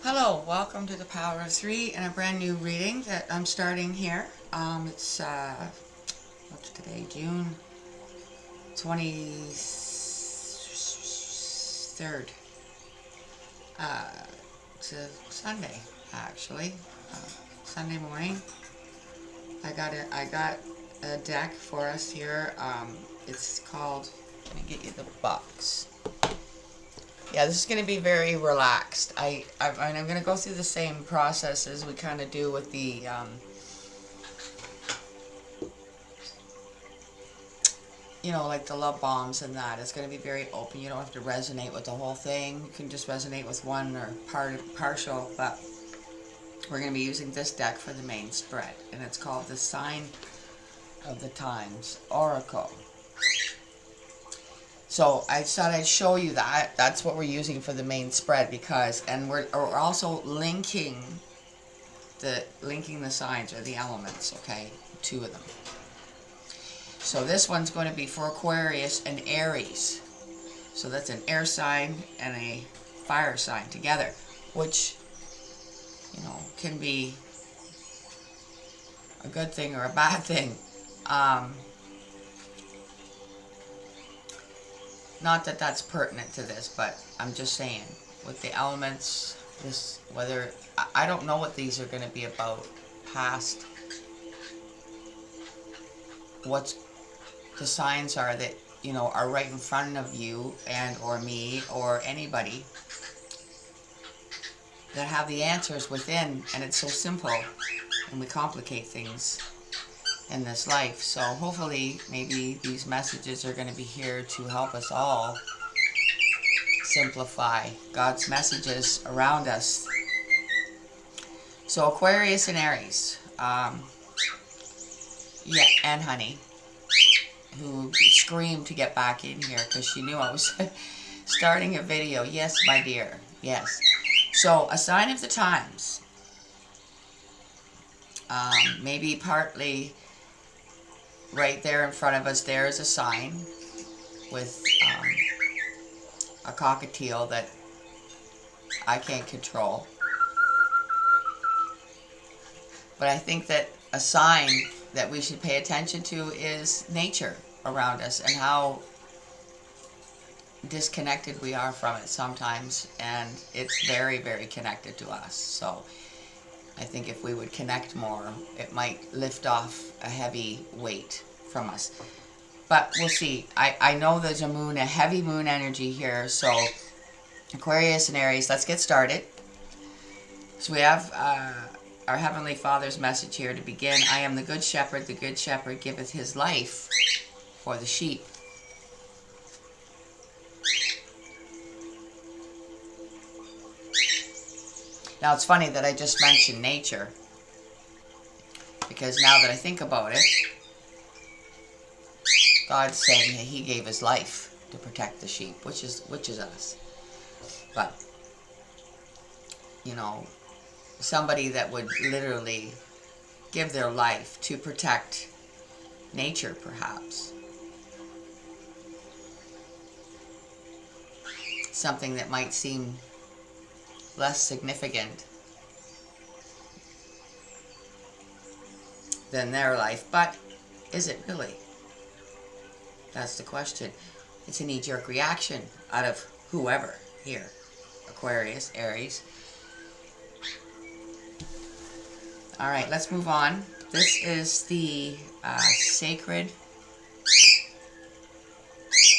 Hello, welcome to the Power of Three and a brand new reading that I'm starting here. It's what's today? June 23rd. It's a Sunday, actually. Sunday morning. I got a deck for us here. It's called. Let me get you the box. Yeah, this is going to be very relaxed. I'm going to go through the same process as we kind of do with the, like the love bombs and that. It's going to be very open. You don't have to resonate with the whole thing. You can just resonate with one or partial, but we're going to be using this deck for the main spread, and it's called the Sign of the Times Oracle. So I thought I'd show you that. That's what we're using for the main spread and we're also linking the signs or the elements, okay? Two of them. So this one's going to be for Aquarius and Aries. So that's an air sign and a fire sign together, which, can be a good thing or a bad thing. Not that that's pertinent to this, but I'm just saying, with the elements, I don't know what these are going to be about past, what the signs are that, are right in front of you and or me or anybody that have the answers within, and it's so simple, and we complicate things in this life. So hopefully maybe these messages are going to be here to help us all simplify God's messages around us. So Aquarius and Aries, yeah, and Honey, who screamed to get back in here because she knew I was starting a video. Yes, my dear, yes. So a sign of the times, maybe partly right there in front of us, there is a sign with a cockatiel that I can't control. But I think that a sign that we should pay attention to is nature around us and how disconnected we are from it sometimes, and it's very, very connected to us. So I think if we would connect more, it might lift off a heavy weight from us. But we'll see. I know there's a heavy moon energy here. So Aquarius and Aries, let's get started. So we have our Heavenly Father's message here to begin. I am the good shepherd giveth his life for the sheep. Now it's funny that I just mentioned nature, because now that I think about it, God's saying that he gave his life to protect the sheep, which is us. But, somebody that would literally give their life to protect nature, perhaps. Something that might seem less significant than their life, but is it really? That's the question. It's a knee-jerk reaction out of whoever here. Aquarius, Aries. Alright, let's move on. This is the Sacred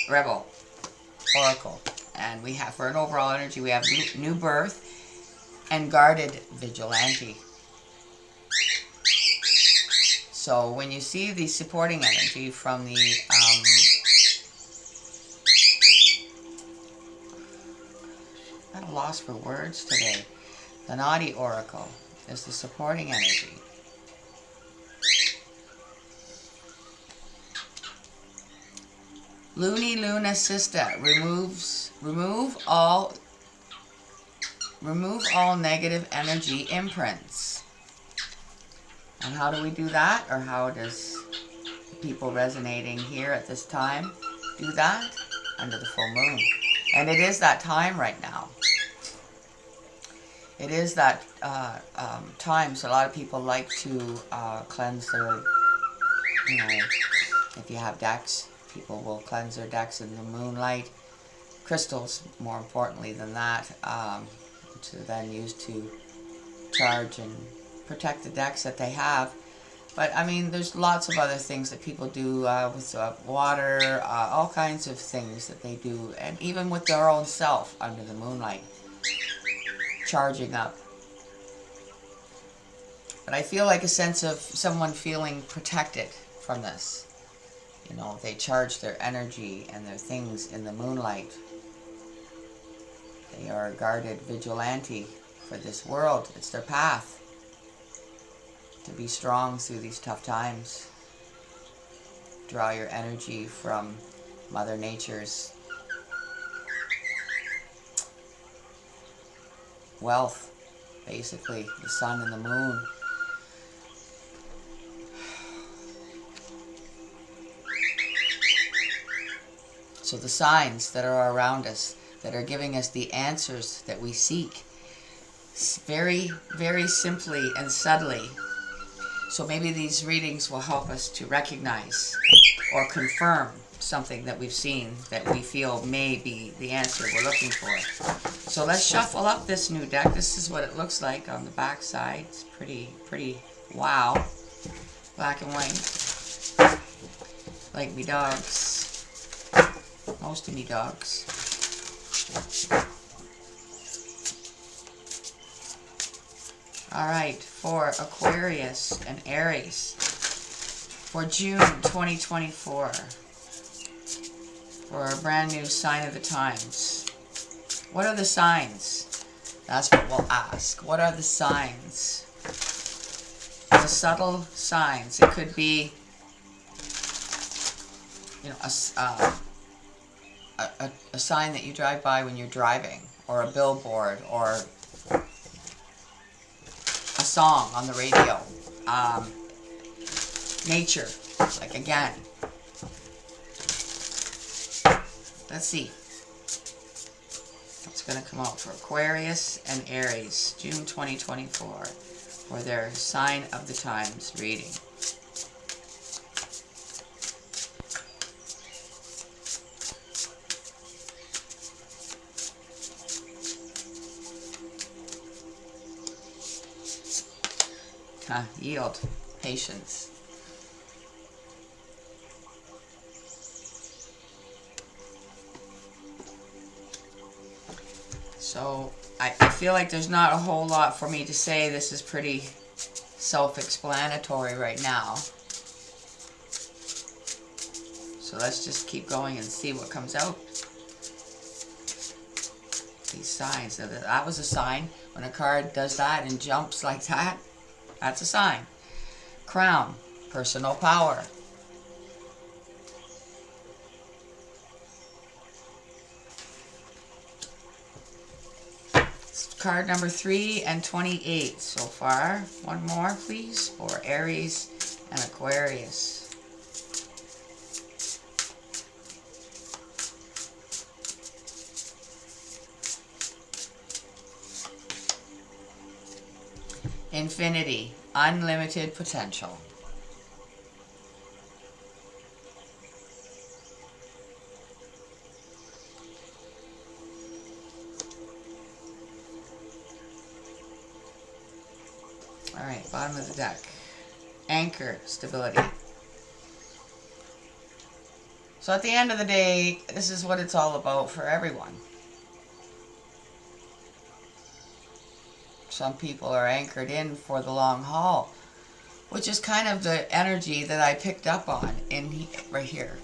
Rebel Oracle. And we have, for an overall energy, we have new birth and guarded vigilante. So when you see the supporting energy from the I'm at a loss for words today. The Naughty Oracle is the supporting energy. Luni Luna Sister, remove all negative energy imprints. And how do we do that? Or how does people resonating here at this time do that? Under the full moon. And it is that time right now. it is that times a lot of people like to cleanse their, you know, if you have decks, people will cleanse their decks in the moonlight. Crystals, more importantly than that, to then use to charge and protect the decks that they have. But I mean, there's lots of other things that people do with water, all kinds of things that they do, and even with their own self under the moonlight, charging up. But I feel like a sense of someone feeling protected from this. You know, they charge their energy and their things in the moonlight. They are a guarded vigilante for this world. It's their path to be strong through these tough times. Draw your energy from Mother Nature's wealth, basically, the sun and the moon. So the signs that are around us, that are giving us the answers that we seek, very, very simply and subtly. So maybe these readings will help us to recognize or confirm something that we've seen that we feel may be the answer we're looking for. So let's shuffle up this new deck. This is what it looks like on the back side. It's pretty wow. Black and white. Like me dogs. Most of me dogs. Alright, for Aquarius and Aries for June 2024, for a brand new sign of the times. What are the signs? That's what we'll ask. What are the signs? The subtle signs. It could be, you know, a sign that you drive by when you're driving, or a billboard, or a song on the radio. Nature, like again. Let's see what's going to come out for Aquarius and Aries, June 2024, for their sign of the times reading. Yield, patience. So I feel like there's not a whole lot for me to say. This is pretty self-explanatory right now. So let's just keep going and see what comes out. These signs. That was a sign. When a card does that and jumps like that, that's a sign. Crown, personal power. Card number 3 and 28 so far. One more, please, for Aries and Aquarius. Infinity, unlimited potential. Alright, bottom of the deck. Anchor, stability. So at the end of the day, this is what it's all about for everyone. Some people are anchored in for the long haul, which is kind of the energy that I picked up on right here.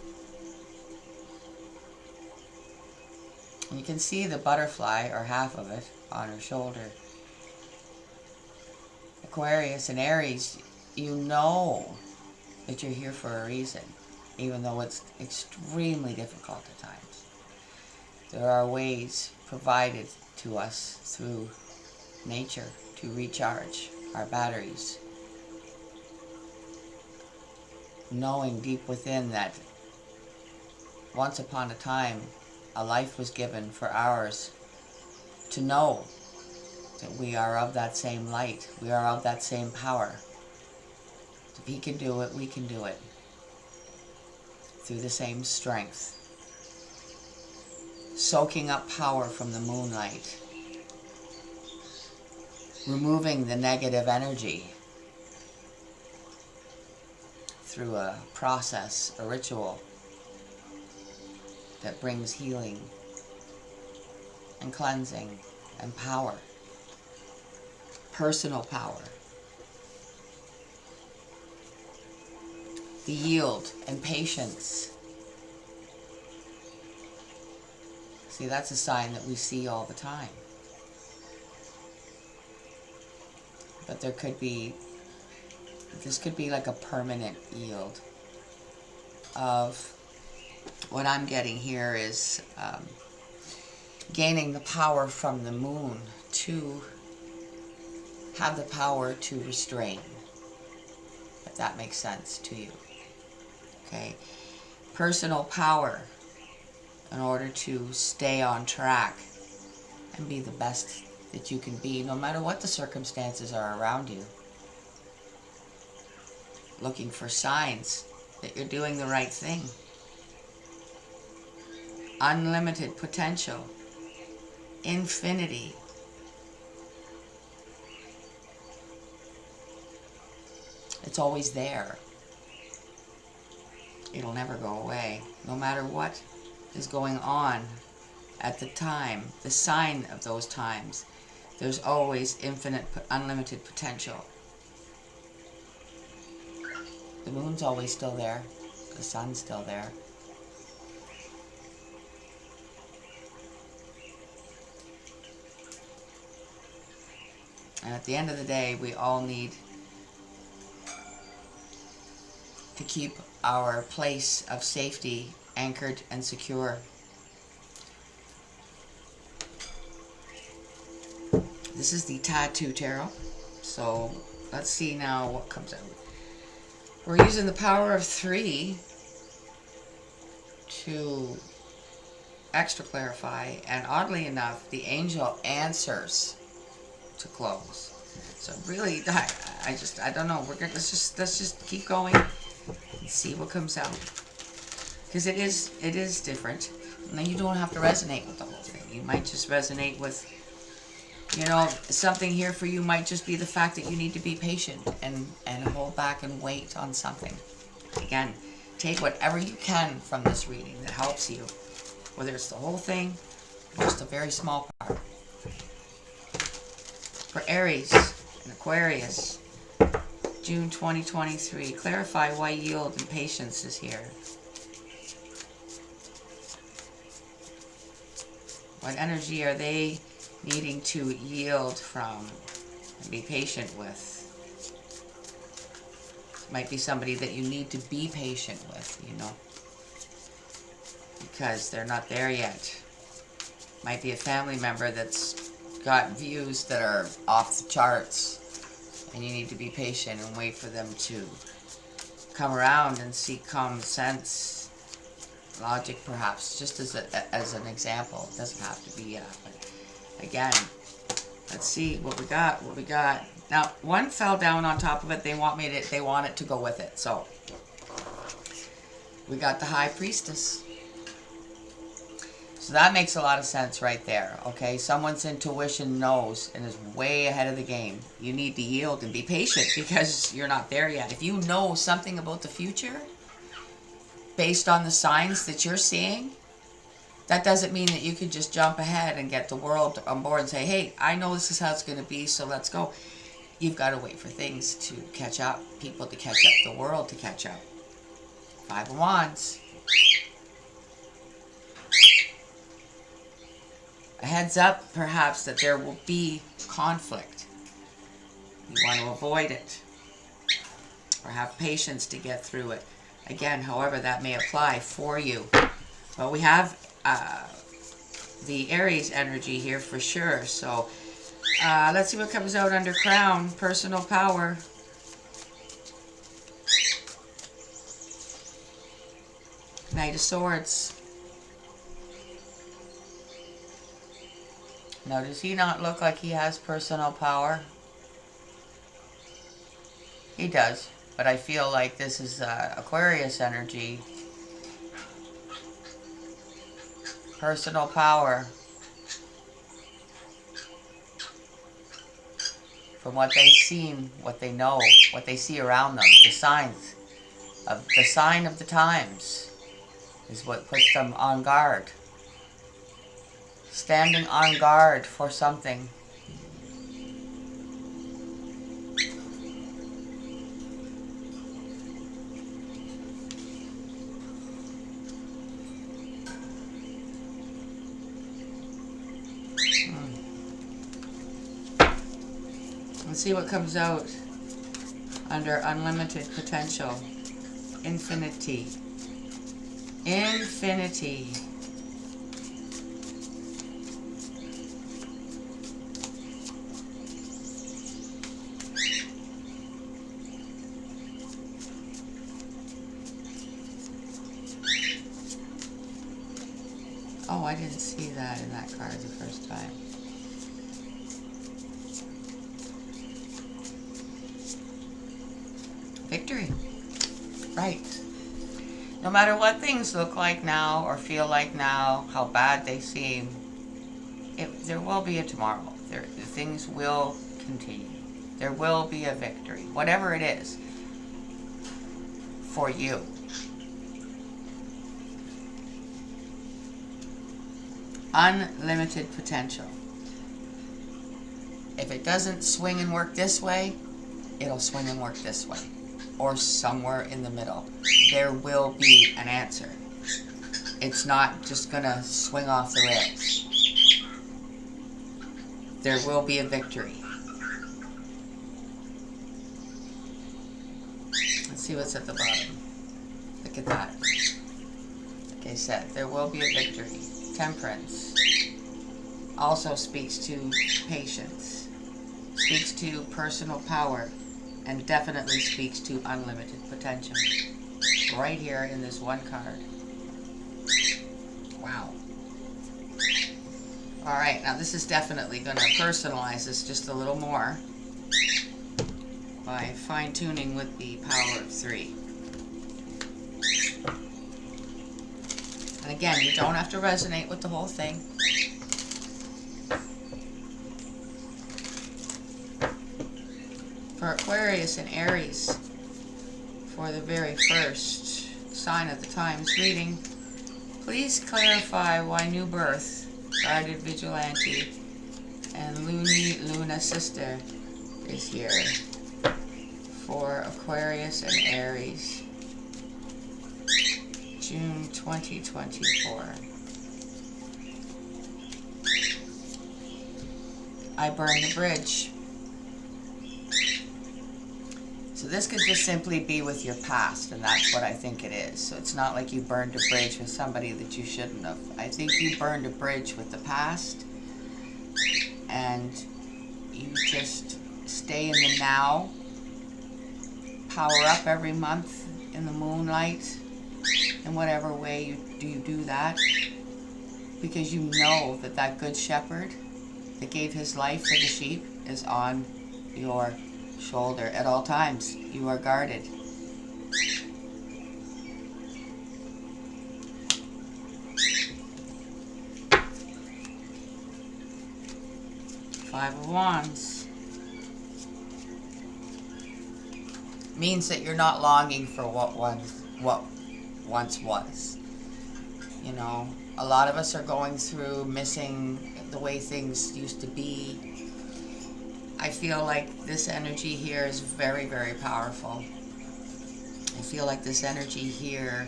And you can see the butterfly, or half of it, on her shoulder. Aquarius and Aries, you know that you're here for a reason, even though it's extremely difficult at times. There are ways provided to us through nature to recharge our batteries. Knowing deep within that once upon a time a life was given for ours to know that we are of that same light. We are of that same power. If he can do it, we can do it. Through the same strength. Soaking up power from the moonlight. Removing the negative energy through a process, a ritual that brings healing and cleansing and power. Personal power. The yield and patience. See, that's a sign that we see all the time. But there could be, this could be like a permanent yield of, what I'm getting here is gaining the power from the moon to have the power to restrain, if that makes sense to you. Okay, personal power in order to stay on track and be the best that you can be, no matter what the circumstances are around you. Looking for signs that you're doing the right thing. Unlimited potential. Infinity. It's always there. It'll never go away, no matter what is going on at the time, the sign of those times. There's always infinite, unlimited potential. The moon's always still there. The sun's still there. And at the end of the day, we all need to keep our place of safety anchored and secure. This is the Tattoo Tarot. So let's see now what comes out. We're using the power of 3 to extra clarify, and oddly enough, the angel answers to close. So really, I don't know. Let's just keep going and see what comes out, because it is different. And you don't have to resonate with the whole thing. You might just resonate with, you know, something here for you might just be the fact that you need to be patient and hold back and wait on something. Again, take whatever you can from this reading that helps you, whether it's the whole thing or just a very small part. For Aries and Aquarius, June 2023, clarify why yield and patience is here. What energy are they needing to yield from and be patient with? Might be somebody that you need to be patient with, you know, because they're not there yet. Might be a family member that's got views that are off the charts, and you need to be patient and wait for them to come around and see common sense, logic perhaps, just as an example. It doesn't have to be, but again, let's see what we got. Now, one fell down on top of it. They want it to go with it. So we got the High Priestess. So that makes a lot of sense right there. Okay, someone's intuition knows and is way ahead of the game. You need to yield and be patient because you're not there yet. If you know something about the future based on the signs that you're seeing, that doesn't mean that you could just jump ahead and get the world on board and say, hey, I know this is how it's going to be, so let's go. You've got to wait for things to catch up, people to catch up, the world to catch up. 5 of Wands. A heads up, perhaps, that there will be conflict. You want to avoid it. Or have patience to get through it. Again, however that may apply for you. But we have the Aries energy here for sure. So let's see what comes out under Crown. Personal power. Knight of Swords. Now, does he not look like he has personal power? He does, but I feel like this is Aquarius energy. Personal power. From what they've seen, what they know, what they see around them, the signs of the sign of the times is what puts them on guard. Standing on guard for something. Let's see what comes out under unlimited potential. Infinity. Infinity. Oh, I didn't see that in that card the first time. Victory. Right. No matter what things look like now or feel like now, how bad they seem, there will be a tomorrow. Things will continue. There will be a victory. Whatever it is for you. Unlimited potential. If it doesn't swing and work this way, it'll swing and work this way. Or somewhere in the middle. There will be an answer. It's not just going to swing off the rails. There will be a victory. Let's see what's at the bottom. Look at that. Like I said, there will be a victory. Temperance also speaks to patience, speaks to personal power, and definitely speaks to unlimited potential. Right here in this one card. Wow. Alright, now this is definitely going to personalize this just a little more by fine-tuning with the power of 3. And again, you don't have to resonate with the whole thing. For Aquarius and Aries, for the very first sign of the times reading, please clarify why New Birth, Guided Vigilante, and Luna Sister is here for Aquarius and Aries. June 2024. I burn the bridge. So this could just simply be with your past, and that's what I think it is. So it's not like you burned a bridge with somebody that you shouldn't have. I think you burned a bridge with the past, and you just stay in the now, power up every month in the moonlight, in whatever way you do that, because you know that that good shepherd that gave his life for the sheep is on your shoulder at all times. You are guarded. Five of Wands means that you're not longing for what once was. You know, a lot of us are going through missing the way things used to be. I feel like this energy here is very, very powerful. I feel like this energy here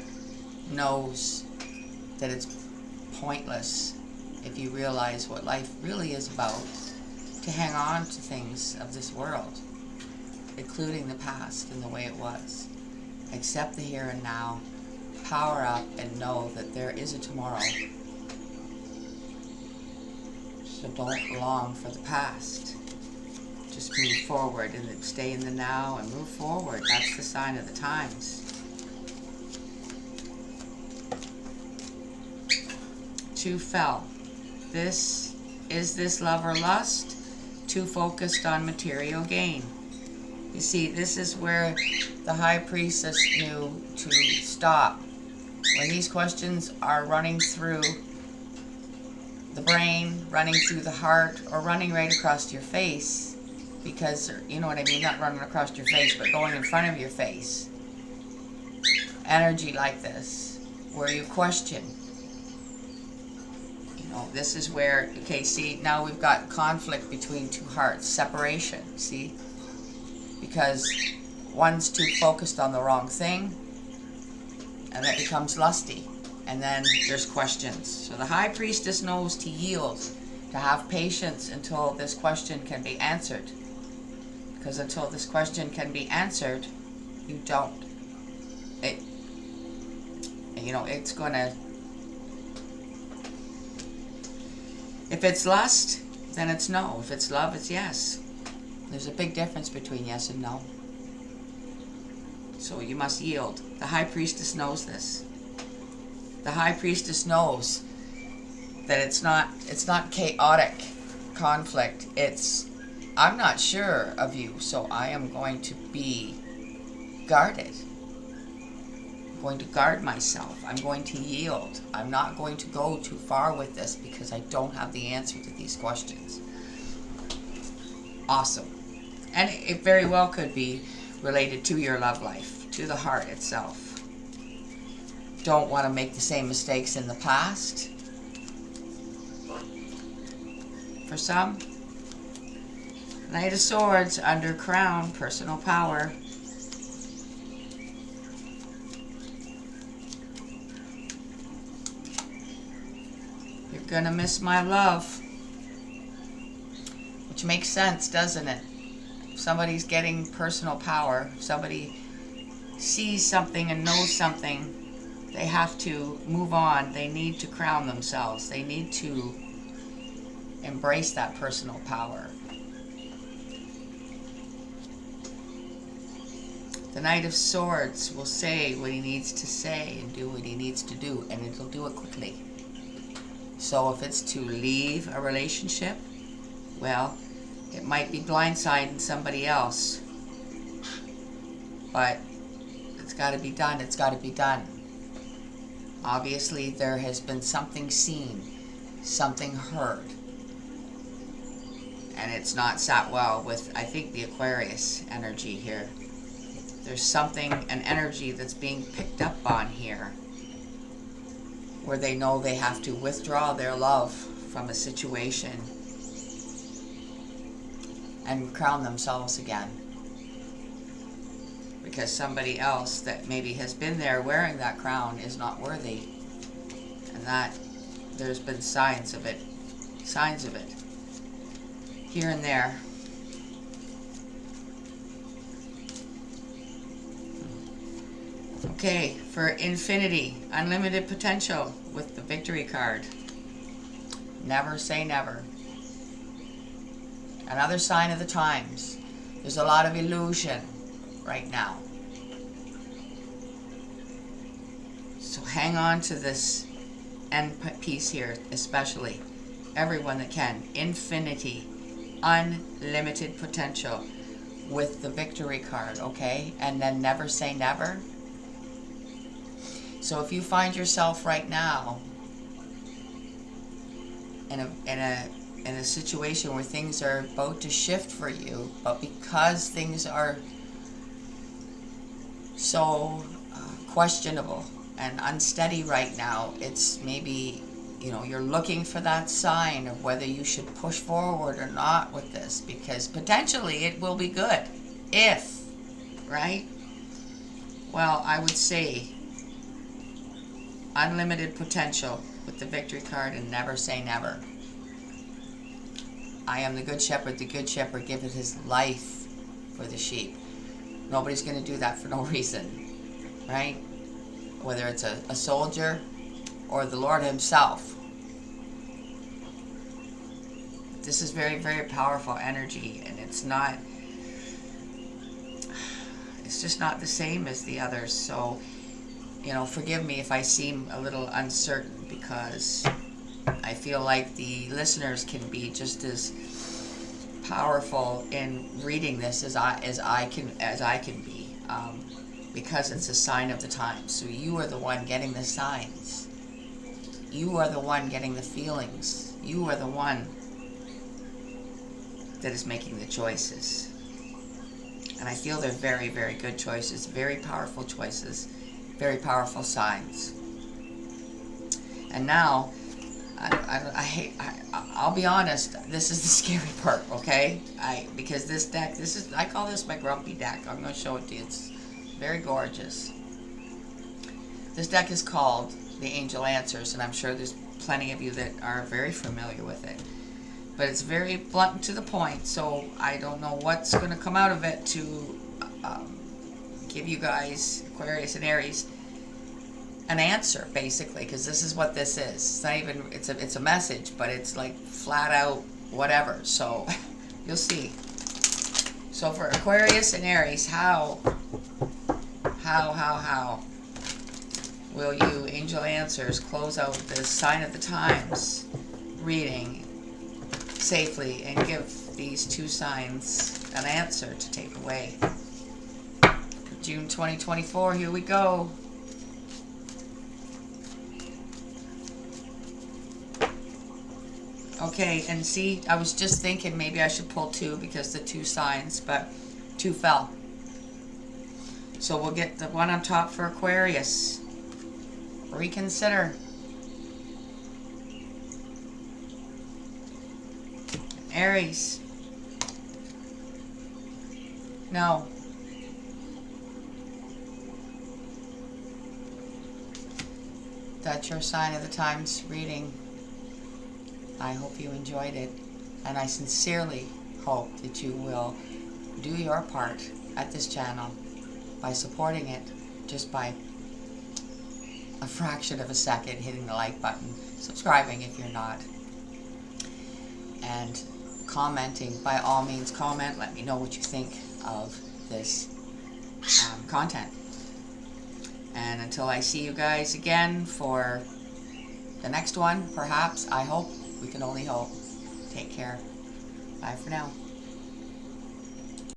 knows that it's pointless if you realize what life really is about, to hang on to things of this world, including the past and the way it was. Accept the here and now, power up, and know that there is a tomorrow. So don't long for the past. Just move forward and stay in the now and move forward. That's the sign of the times. Two fell. This Is this love or lust? Too focused on material gain. You see, this is where the High Priestess knew to stop. When these questions are running through the brain, running through the heart, or running right across your face, because, you know what I mean, not running across your face, but going in front of your face. Energy like this, where you question. You know, this is where, okay, see, now we've got conflict between two hearts, separation, see? Because one's too focused on the wrong thing, and it becomes lusty. And then there's questions. So the High Priestess knows to yield, to have patience until this question can be answered. Because until this question can be answered, you don't. It's gonna, if it's lust, then it's no. If it's love, it's yes. There's a big difference between yes and no. So you must yield. The High Priestess knows this. The High Priestess knows that it's not chaotic conflict. It's, I'm not sure of you, so I am going to be guarded. I'm going to guard myself. I'm going to yield. I'm not going to go too far with this because I don't have the answer to these questions. Awesome. And it very well could be related to your love life, to the heart itself. Don't want to make the same mistakes in the past. For some, Knight of Swords under Crown, personal power. You're gonna miss my love. Which makes sense, doesn't it? If somebody's getting personal power, if somebody sees something and knows something, they have to move on. They need to crown themselves. They need to embrace that personal power. The Knight of Swords will say what he needs to say and do what he needs to do, and it'll do it quickly. So if it's to leave a relationship, well, it might be blindsiding somebody else. But it's got to be done. It's got to be done. Obviously, there has been something seen, something heard. And it's not sat well with, I think, the Aquarius energy here. There's something, an energy that's being picked up on here, where they know they have to withdraw their love from a situation and crown themselves again. Because somebody else that maybe has been there wearing that crown is not worthy. And that, there's been signs of it. Signs of it. Here and there. Okay, for infinity, unlimited potential with the Victory card. Never say never. Another sign of the times. There's a lot of illusion right now. So hang on to this end piece here, especially. Everyone that can. Infinity, unlimited potential with the Victory card, okay? And then never say never. So if you find yourself right now in a situation where things are about to shift for you, but because things are so questionable and unsteady right now, it's maybe, you're looking for that sign of whether you should push forward or not with this, because potentially it will be good if, right? Well, I would say unlimited potential with the Victory card and never say never. I am the good shepherd giveth his life for the sheep. Nobody's going to do that for no reason, right? Whether it's a soldier or the Lord himself. This is very, very powerful energy, and it's just not the same as the others. So, forgive me if I seem a little uncertain, because I feel like the listeners can be just as powerful in reading this as I can be, because it's a sign of the times. So you are the one getting the signs. You are the one getting the feelings. You are the one that is making the choices. And I feel they're very, very good choices, very powerful choices, very powerful signs. And now, I'll be honest, this is the scary part, okay? Because this deck, I call this my grumpy deck. I'm going to show it to you. It's very gorgeous. This deck is called the Angel Answers, and I'm sure there's plenty of you that are very familiar with it. But it's very blunt and to the point, so I don't know what's going to come out of it to give you guys, Aquarius and Aries, an answer, basically, because this is what this is. It's not even, it's a message, but it's like flat out whatever. So you'll see. So for Aquarius and Aries, how will you, Angel Answers, close out this sign of the times reading safely and give these two signs an answer to take away? June 2024, here we go. Okay, and see, I was just thinking maybe I should pull two because the two signs, but two fell. So we'll get the one on top for Aquarius. Reconsider. Aries. No. That's your sign of the times reading. I hope you enjoyed it, and I sincerely hope that you will do your part at this channel by supporting it just by a fraction of a second, hitting the like button, subscribing if you're not, and commenting. By all means, comment. Let me know what you think of this content. And until I see you guys again for the next one, perhaps, I hope, we can only hope. Take care. Bye for now.